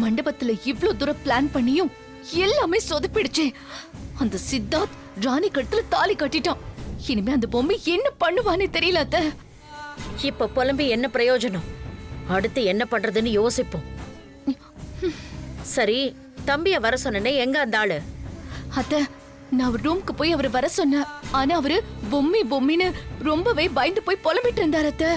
மண்டபத்துல இவ்ளோ தூரம் பிளான் பண்ணியும் எல்லாமே சொதப்பிடுச்சே. அந்த சித்தார்த் ராணி கழுத்துல தாலி கட்டிட்டான். இனிமே அந்த பொம்மை என்ன பண்ணுவானே தெரியல அத்தை. இப்ப புலம்பி என்ன பிரயோஜனம்? அடுத்து என்ன பண்றதுன்னு யோசிப்போம். சரி, தம்பிய வர சொன்னனே, எங்க அந்த ஆளு? அத்தை, நான் அவர் ரூமுக்கு போய் அவர் வர சொன்னேன். ஆனா அவரு பொம்மி பொம்மின்னு ரொம்பவே பயந்து போய் புலம்பிட்டு இருந்தாரு அத்தை.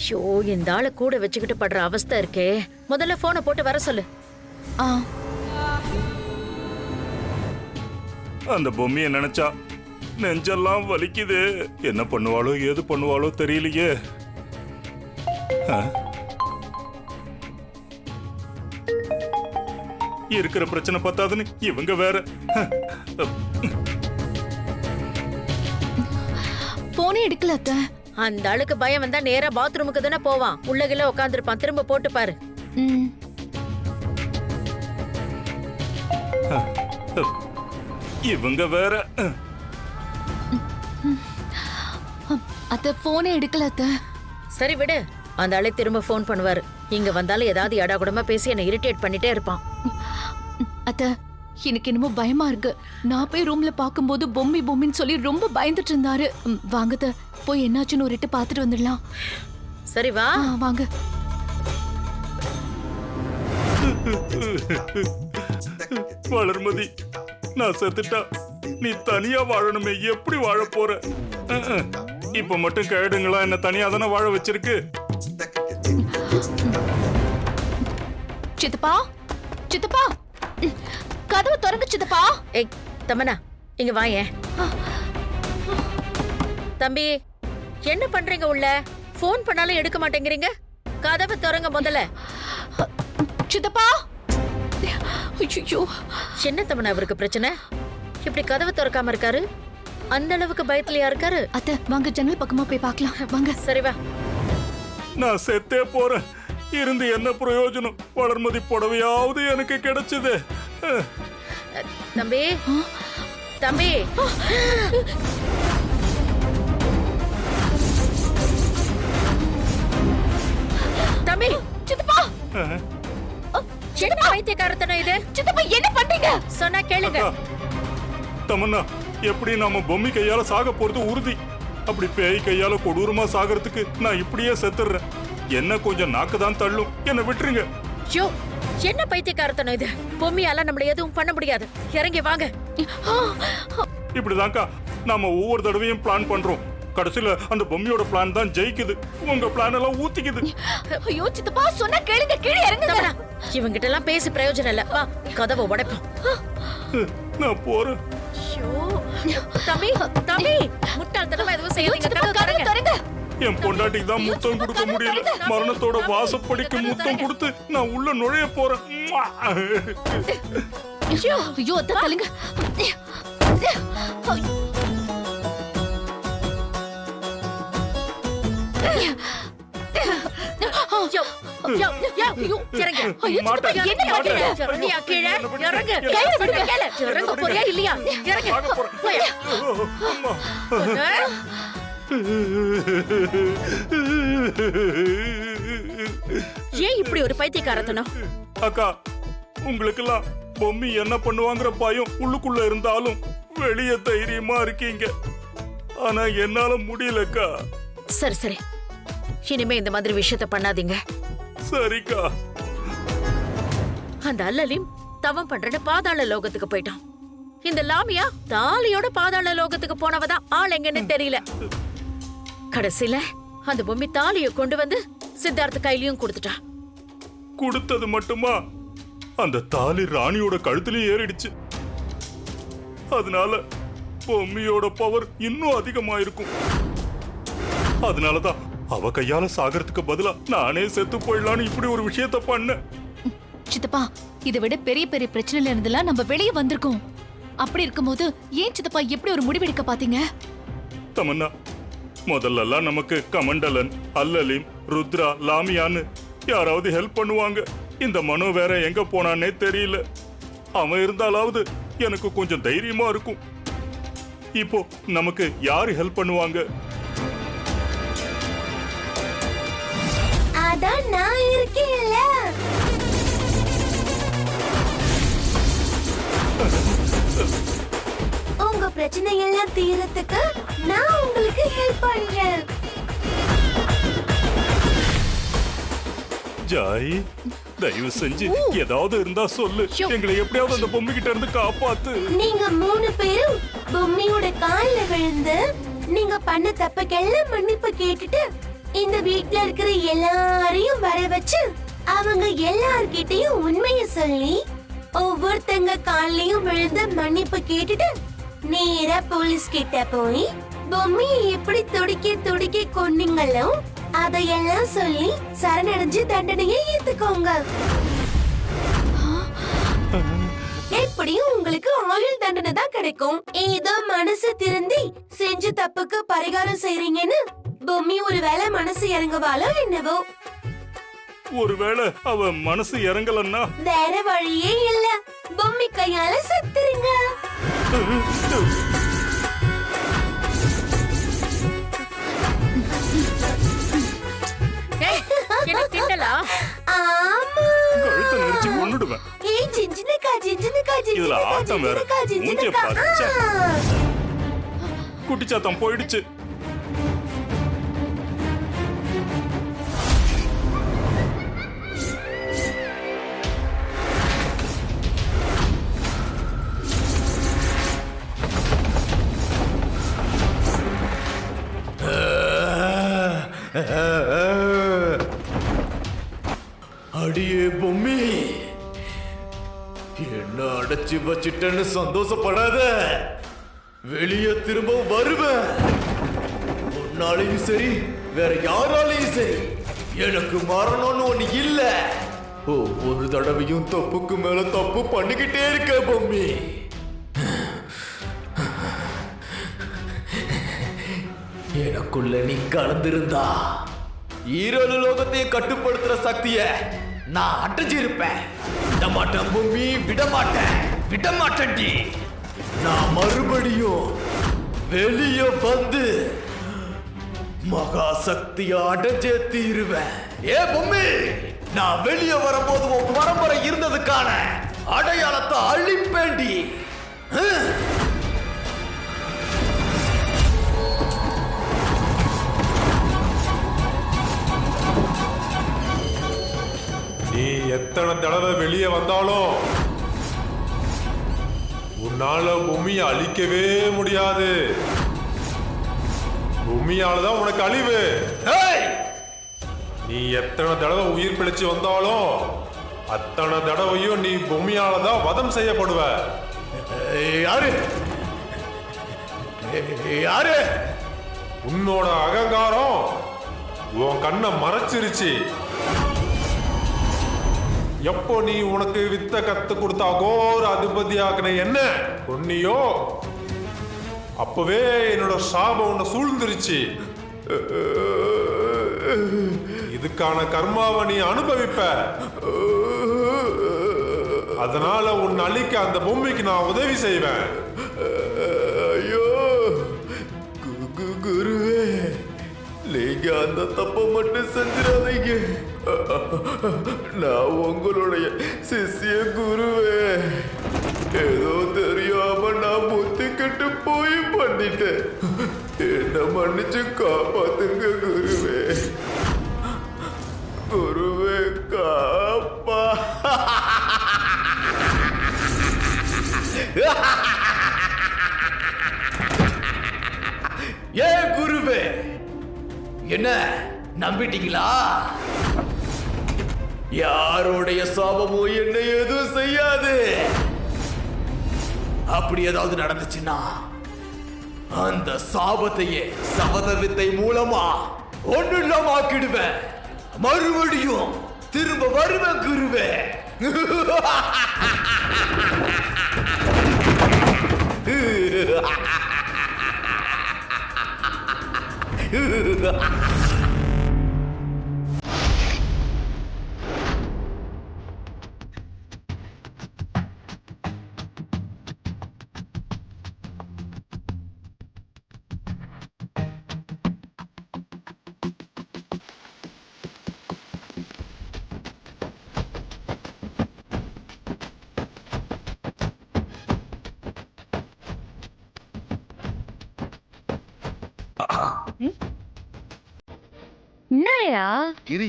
ஷோ, இந்த ஆளை கூட வச்சுக்கிட்டு படுற அவஸ்தை இருக்கே. முதல்ல போனை போட்டு வர சொல்லு. அந்த பொம்மைய நினைச்சா நெஞ்செல்லாம் வலிக்குது. என்ன பண்ணுவாளோ ஏது பண்ணுவாளோ தெரியலையே. இருக்கிற பிரச்சனை பத்தாதுன்னு இவங்க வேற. போனே எடுக்கல அத்தை. அந்த ஆளுக்கு பயம் வந்தா நேரா பாத்ரூமுக்கு தானே போவான். உள்ளகில உட்காந்துருப்பான். திரும்ப போட்டு பாரு. இவங்க வேற. அத்தை போனே எடுக்கல அத்தை. சரி விடு, அந்த ஆளே திரும்ப போன் பண்ணுவாரு. இங்க வந்தாலும் ஏதாவது எடா கூடமா பேசி என்ன இரிட்டேட் பண்ணிட்டே இருப்பான். அத்தை, எனக்கு என்னமோ பயமா இருக்கு. நான் போய் ரூம்ல பாக்கும்போது பொம்மி பொம்மின்னு சொல்லி ரொம்ப பயந்துட்டு இருந்தாரு. வாங்கத போய் என்னாச்சுன்னு ஒரு எட்டு பாத்துட்டு வந்துடலாம். சரி வா. வாங்க. வளர்மதி, நான் செத்துட்டா நீ தனியா வாழணுமே, எப்படி வாழ போற? இப்ப மட்டும் கேடுங்களா என்ன தனியா தானே வாழ வச்சிருக்கு. சித்தப்பா, சித்தப்பா, கதவு திறந்து சித்தப்பா. ஏய் தமனா, இங்க வாயேன். தம்பி, என்ன பண்றீங்க உள்ள? போன் பண்ணாலும் எடுக்க மாட்டேங்கிறீங்க. கதவை திறங்க முதல்ல. சித்தப்பா. ஐயோ, என்ன தமனா அவருக்கு பிரச்சனை? இப்படி கதவை திறக்காம இருக்காரு. அந்த அளவுக்கு பயத்துலயா இருக்காரு? அத்தை, வாங்க ஜன்னல் பக்கமா போய் பார்க்கலாம். வாங்க. சரி வா. நான் செத்தே போறேன். இருந்து என்ன பிரயோஜனம்? வளர்மதி புடவையாவது எனக்கு கிடைச்சது. தம்பி, தம்பி, தம்பி, சித்தப்பா. என்ன பைத்தியக்காரத்தனம் இது? சித்தப்பா, என்ன பண்றீங்க? சொன்னா கேளுங்க. தமன்னா, எப்படி நாம பொம்மி கையால சாக போறது உறுதி. அப்படி பேய் கையால கொடூரமா சாகிறதுக்கு நான் இப்படியே செத்துறேன். என்ன கொஞ்சம் நாக்குதான் தள்ளும். என்ன விட்டுருங்க. யோ, என்ன பைத்தியக்காரத்தனம் இது? பொம்மியால நம்மள எதுவும் பண்ண முடியாது. இறங்கி வாங்க. இப்படிதான்க்கா நாம ஒவ்வொரு தடவையும் பிளான் பண்றோம். கடைசியில அந்த பொம்மியோட பிளான் தான் ஜெயிக்குது. உங்க பிளான் எல்லாம் ஊத்திக்குது. ஐயோ சித்தப்பா, சொன்னா கேளுங்க. கீழே இறங்குங்க. இவங்கிட்ட எல்லாம் பேசி பிரயோஜனம் இல்ல. வா, கதவை உடைப்போம். நான் போறேன். தம்பி, தம்பி, முட்டாள்தனமா எதுவும் செய்யாதீங்க. என் பொண்டாட்டிக்கு தான் முத்தம் கொடுக்க முடியல. மரணத்தோட வாசப்படிக்கு முத்தம் கொடுத்து நான் உள்ள நுழைய போறேன். ஐயோ, ஐயோ, அத்தை தள்ளுங்க. ஏன் இப்படி ஒரு பைத்தியக்காரத்தனம்? அக்கா, உங்களுக்கெல்லாம் பொம்மி என்ன பண்ணுவாங்கிற பயம் உள்ளுக்குள்ள இருந்தாலும் வெளியே தைரியமா இருக்கீங்க. ஆனா என்னால முடியலக்கா. சரி சரி, இனிமே இந்த மாதிரி விஷயத்த பண்ணாதீங்க. சரிக்கா. அந்த அல்லலிம் தவம் பண்றேன்னு பாதாள லோகத்துக்கு போயிட்டான். இந்த லாமியா தாலியோட பாதாள லோகத்துக்கு போனவதான் ஆள் எங்கன்னு தெரியல. கடைசியில அந்த பொம்மி தாலிய கொண்டு வந்து சித்தார்த்த கையிலயும் கொடுத்துட்டா. கொடுத்தது மட்டுமா, அந்த தாலி ராணியோட கழுத்துலயும் ஏறிடுச்சு. அதனால பொம்மியோட பவர் இன்னும் அதிகமாயிருக்கும். அதனாலதான் அவ கையால சாகறதுக்கு பதிலா நானே செத்து போயிடலான்னு இப்படி ஒரு விஷயத்த பண்ண. சித்தப்பா, இதை விட பெரிய பெரிய பிரச்சனைல இருந்தெல்லாம் நம்ம வெளியே வந்திருக்கோம். அப்படி இருக்கும்போது ஏன் சித்தப்பா எப்படி ஒரு முடிவெடுக்க பாத்தீங்க? தமன்னா, முதல்லலாம் நமக்கு கமண்டலன், அல்லலிம், ருத்ரா, லாமியான்னு யாராவது ஹெல்ப் பண்ணுவாங்க. இந்த மனோ வேற எங்க போனானே தெரியல. அவன் இருந்தாலாவது எனக்கு கொஞ்சம் தைரியமா இருக்கும். இப்போ நமக்கு யாரு ஹெல்ப் பண்ணுவாங்க? அதான் நான் இருக்கேன்ல. பிரச்சனை எல்லாம் தீரத்துக்கு நான் உங்களுக்கு ஹெல்ப் பண்றேன். ஜாய், தயவு செஞ்சு ஏதாவது இருந்தா சொல்லு. எங்களை எப்படியாவது அந்த பொம்மை கிட்ட இருந்து காப்பாத்து. நீங்க 3 பேரும் பொம்மையோட கால்ல விழுந்து நீங்க பண்ண தப்புக்கெல்லாம் மன்னிப்பு கேட்டுட்டு இந்த வீட்ல இருக்கிற எல்லாரையும் வர வச்சு அவங்க எல்லார்கிட்டயும் உண்மையை சொல்லி ஒவ்வொருத்தங்க கால்லயும் விழுந்து மன்னிப்பு கேட்டுட்டு நேரா போலீஸ் கிட்ட போய் பொம்மையை எப்படி துடிக்க கொன்னீங்களோ அதையெல்லாம் சொல்லி சரணடைஞ்சு தண்டனையை ஏத்துக்கோங்க. எப்படியும் உங்களுக்கு ஆயுள் தண்டனை தான் கிடைக்கும். ஏதோ மனசு திருந்தி செஞ்ச தப்புக்கு பரிகாரம் செய்றீங்கன்னு பொம்மி ஒருவேளை மனசு இறங்குவாளோ என்னவோ. ஒருவேளை அவ மனசு இறங்கலன்னா வேற வழியே இல்ல, பொம்மி கையால செத்துருங்க. என்ன திட்டலா? ஆமா, கழுத்தை நெரிச்சு கொன்னுடுவேன். ஏய் ஜிஞ்சினக்கா இதுல ஆட்டம் வேற. மூஞ்சிய பச்சை. குட்டிச்சாத்தம் போயிடுச்சு. அடியே பொம்மி, என்ன அடைச்சு வச்சிட்டேன்னு சந்தோஷப்படாத. வெளியே திரும்ப வருவேன். உன்னாலையும் சரி வேற யாராலையும் சரி எனக்கு மரணம்னு ஒண்ணு இல்ல. ஒவ்வொரு தடவையும் தப்புக்கு மேல தப்பு பண்ணிக்கிட்டே இருக்க பொம்மி. எனக்குள்ள நீ கலந்திருந்தா ஈரோடு லோகத்தையும் கட்டுப்படுத்துற சக்திய நான் அடைஞ்சிருப்பேன். விடமாட்டேன் பூமி, விடமாட்டேன்டி. நான் மறுபடியும் வெளியே வந்து மகா சக்திய அடைஞ்சே தீருவேன். ஏ பொம்மி, நான் வெளியே வரும்போது உன் பரம்பரை இருந்ததுக்கான அடையாளத்தை அழிப்பேண்டி. நீ எத்தனை தடவை வெளியே வந்தாலும் உன்னால பூமியை அழிக்கவே முடியாது. பூமியாலதான் உனக்கு அழிவு. நீ எத்தனை தடவை உயிர் பிழைச்சு வந்தாலும் அத்தனை தடவையும் நீ பூமியாலதான் வதம் செய்யப்படுவ. யாரு யாரு? உன்னோட அகங்காரம் உன் கண்ணை மறைச்சிருச்சு. எப்போ நீ உனக்கு வித்த கத்து கொடுத்த அகோர அதிபதி ஆக்கின என்ன பொன்னியோ அப்பவே என்னோட சாபம் உன்னை சூழ்ந்துருச்சு. இதுக்கான கர்மாவை நீ அனுபவிப்ப. அதனால உன் அழிக்க அந்த பொம்மைக்கு நான் உதவி செய்வேன். ஐயோ குருவே, நீங்க அந்த தப்பை மட்டும் செஞ்சிடாதீங்க. நான் உங்களுடைய சிஷ்ய குருவே. ஏதோ தெரியாம நான் புத்தி கெட்டு போய் பண்ணிட்டேன். என்ன மன்னிச்சு காப்பாத்துங்க குருவே. குருவே காப்பா. ஏ குருவே, என்ன நம்பிட்டீங்களா? யாருடைய சாபமோ என்ன எதுவும் செய்யாது. அப்படி ஏதாவது நடந்துச்சுன்னா அந்த சாபத்தையே சபத வித்தை மூலமா ஒண்ணு இல்லாம ஆக்கிடுவேன். மறுபடியும் திரும்ப வருவேன் குருவே. என்னயா இரு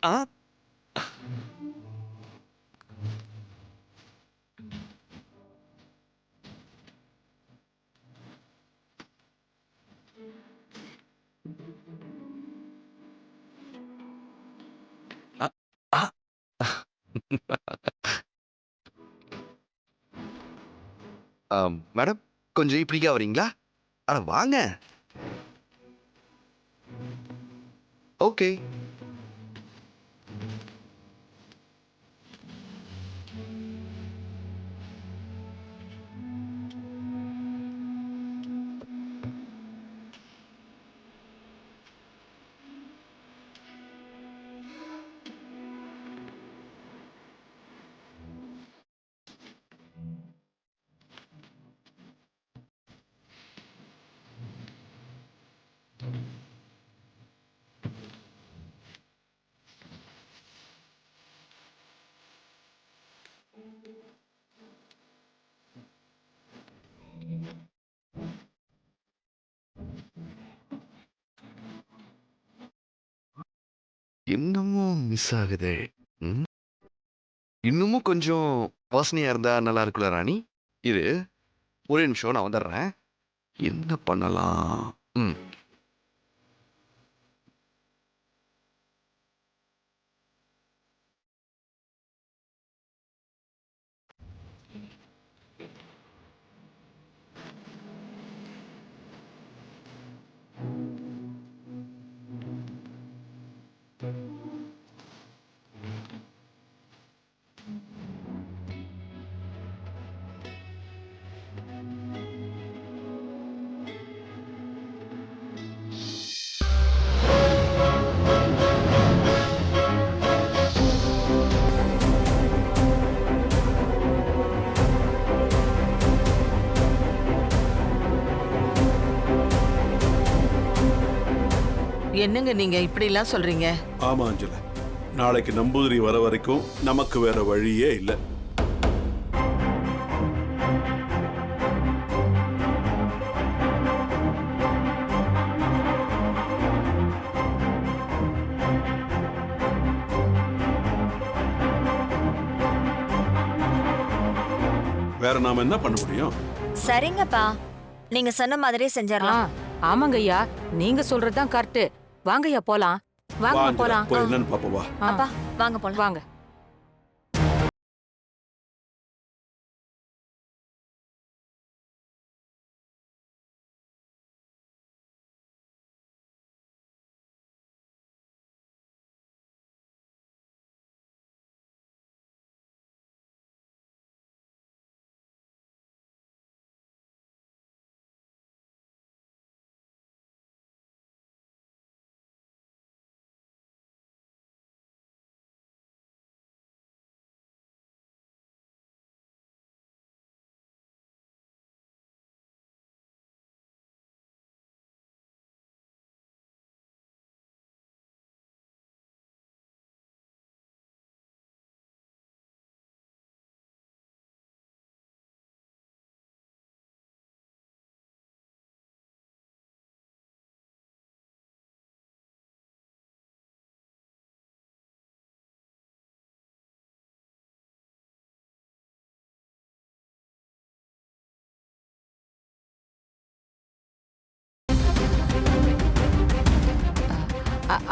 ஆ ஆ மேடம் கொஞ்சம் இப்படிக்கா வரீங்களா? அட வாங்க. ஓகே. இன்னமும் மிஸ் ஆகுதே. ம்? இன்னமும் கொஞ்சம் வாசனையா இருந்தா நல்லா இருக்குல்ல ராணி? இரு, ஒரே நிமிஷம் நான் வந்துடுறேன். என்ன பண்ணலாம்? ம். என்னங்க நீங்க இப்படி எல்லாம் சொல்றீங்க? ஆமா அஞ்சல, நாளைக்கு நம்பூதிரி வர வரைக்கும் நமக்கு வேற வழியே இல்லை. வேற நாம என்ன பண்ண முடியும்? சரிங்கப்பா, நீங்க சொன்ன மாதிரியே செஞ்சிடலாம். ஆமாங்க ஐயா, நீங்க சொல்றதுதான் கரெக்ட். வாங்கய்யா போலாம். வாங்க போலாம். போய் என்னன்னு பாப்போம் வா. அப்பா வாங்க போலாம். வாங்க.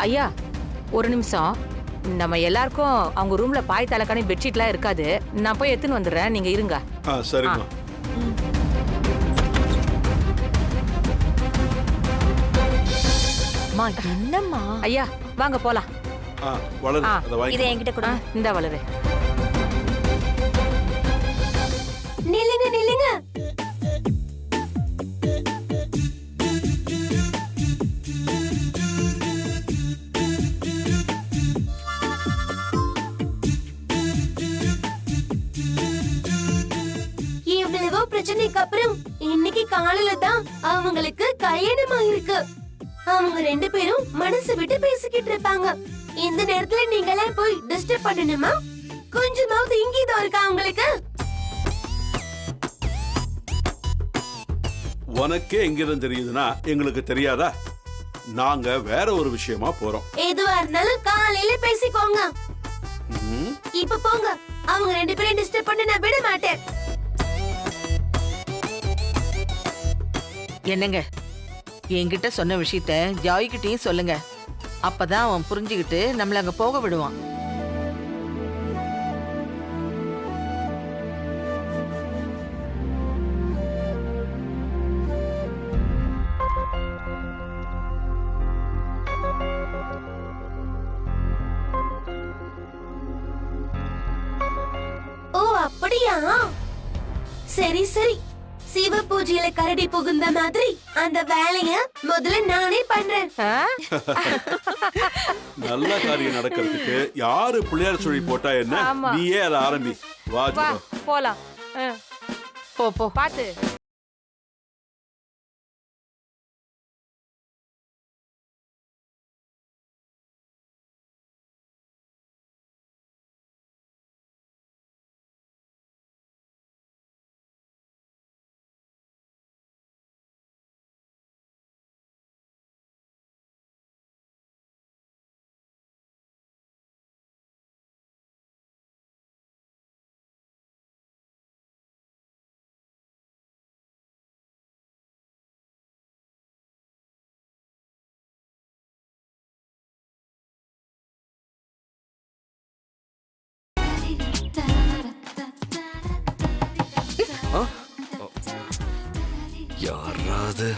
ஐயா ஒரு நிமிஷம். நம்ம எல்லாருக்கும் அவங்க ரூம்ல பாய் தலைக்காணி பெட்ஷீட்லாம் இருக்காது. நான் போய் எடுத்துன்னு வந்துடுறேன், நீங்க இருங்க. சரிம்மா. என்னம்மா? ஐயா வாங்க போலாம். வளரு, அதை வாங்கி. இதை என்கிட்ட கொடு. இந்த வளரு. நில்லுங்க நில்லுங்க. பிரச்சனைக்கு அப்புறம் இன்னைக்கு காலையில தான் அவங்களுக்கு கல்யாணம் ஆயிருக்கு. அவங்க 2 பேரும் மனசு விட்டு பேசிக்கிட்டு இருப்பாங்க. இந்த நேரத்துல நீங்க எல்லாம் போய் டிஸ்டர்ப் பண்ணணுமா? கொஞ்சமாவது இங்கீதம் இருக்கா உங்களுக்கு? உனக்கே எங்கிருந்து தெரியுதுன்னா எங்களுக்கு தெரியாதா? நாங்க வேற ஒரு விஷயமா போறோம். எதுவா இருந்தாலும் காலையில பேசிக்கோங்க. இப்ப போங்க. அவங்க 2 பேரும் டிஸ்டர்ப் பண்ண நான் விட மாட்டேன். என்னங்க, என்கிட்ட சொன்ன விஷயத்த ஜாய்கிட்டயும் சொல்லுங்க. அப்பதான் அவன் புரிஞ்சுக்கிட்டு நம்மள அங்க போக விடுவான். ஓ அப்படியா? சரி சரி, சிவ பூஜையில கரடி புகுந்த மாதிரி அந்த வேலைய முதல்ல நானே பண்றேன். நல்ல காரியம் நடக்கிறதுக்கு யாரு பிள்ளையார் சொல்லி போட்டா என்ன? நீயே அதை ஆரம்பி. வா போலாம். போ போ. பாத்து. யாராவது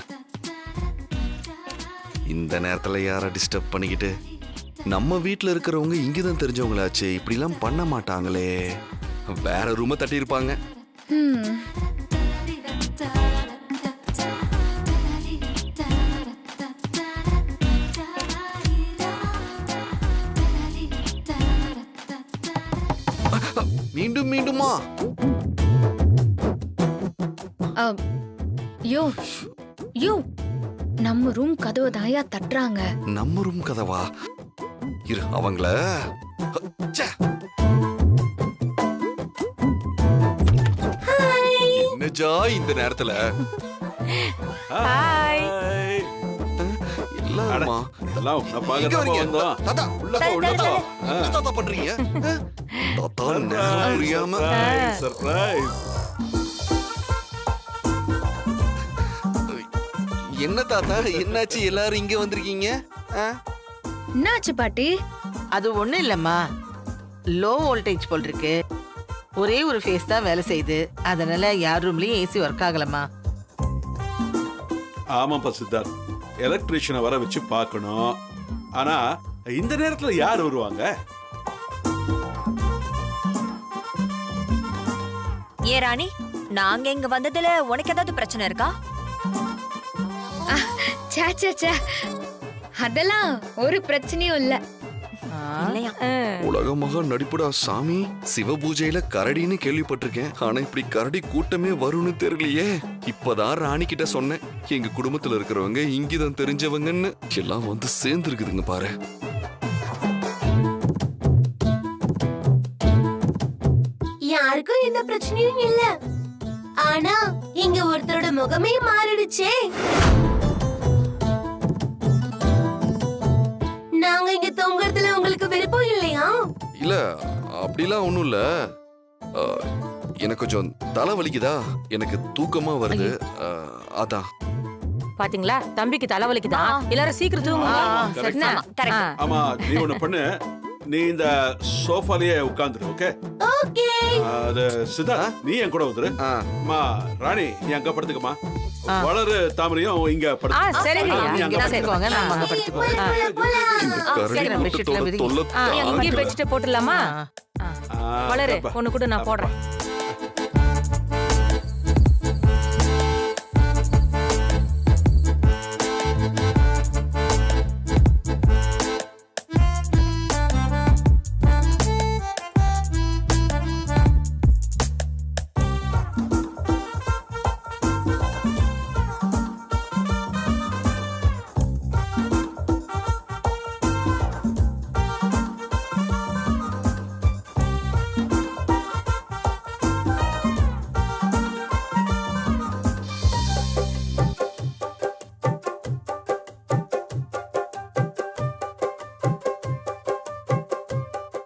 இந்த நேரத்துல யார டிஸ்டர்ப் பண்ணிக்கிட்டு? நம்ம வீட்டுல இருக்கிறவங்க இங்கதான் தெரிஞ்சவங்களாச்சு, இப்படிலாம் பண்ண மாட்டாங்களே. வேற ரூம தட்டி இருப்பாங்க. மீண்டும் மீண்டுமா? யோ யோ, நம்ம ரூம் கதவை தாயா தட்டுறாங்க. நம்ம ரூம் கதவா? இரு அவங்கள. என்னஜா இந்த நேரத்துல? ஹாய். எல்லாருமா எல்லாம் உன்னை பார்க்க வந்தோம். தாத்தா உள்ள போ, உள்ள போ. என்ன தாத்தா பண்றீங்க? தாத்தா நேரம் புரியாம. சர்ப்ரைஸ். என்ன தாத்தா, என்னாச்சு எல்லாரும் இங்க வந்திருக்கீங்க? என்னாச்சு பாட்டி? அது ஒண்ணும் இல்லம்மா, லோ வோல்டேஜ் போல் இருக்கு. ஒரே ஒரு ஃபேஸ் தான் வேலை செய்யுது, அதனால யார் ரூம்லயும் ஏசி ஒர்க் ஆகலம்மா. ஆமாப்பா சித்தார்த், எலக்ட்ரீஷியனை வர வச்சு பார்க்கணும். ஆனா இந்த நேரத்துல யார் வருவாங்க? ஏ ராணி, நாங்க இங்க வந்ததுல உனக்கு ஏதாவது பிரச்சனை இருக்கா? அதெல்லாம் ஒரு பிரச்சனையும் இல்ல. இல்லையா? உலக மகா நடிப்புடா சாமி. சிவ பூஜையில கரடின்னு கேள்விப்பட்டிருக்கேன், ஆனா இப்படி கரடி கூட்டமே வரும்னு தெரியலையே. இப்பதான் ராணி கிட்ட சொன்னேன், எங்க குடும்பத்துல இருக்கிறவங்க இங்கதான் தெரிஞ்சவங்கன்னு. எல்லாம் வந்து சேர்ந்து இருக்குதுங்க பாரு. யாருக்கும் எந்த பிரச்சனையும் இல்ல. ஆனா இங்க ஒருத்தரோட முகமே மாறிடுச்சே. நாங்க இங்க தொங்குறதுல உங்களுக்கு விருப்பம் இல்லையா? இல்ல அப்படிலாம் ஒண்ணும் இல்ல. எனக்கு கொஞ்சம் தலை வலிக்குதா, எனக்கு தூக்கமா வருது, அதான். பாத்தீங்களா, தம்பிக்கு தலைவலிக்குதா? எல்லாரும் சீக்கிரம் தூங்குங்க. ஆமா, நீ ஒண்ணு பண்ணு, நீ இந்த சோஃபாலயே உட்கார்ந்துரு. Okay okay. அது சித்தார்த், நீ என் கூட வந்துரு. அம்மா ராணி, நீ அங்க படுத்துக்கமா. வளரு தாமரையும் இங்க படுத்து. சரிங்க, இங்க சேர்த்துக்கோங்க, நம்ம அங்க படுத்துக்கோங்க. சீக்கிரம் பெட்ஷீட்ல விரிங்க. இங்கே பெட்ஷீட் போட்டுடலாமா? வளரு, ஒண்ணு கூட நான் போடுறேன்.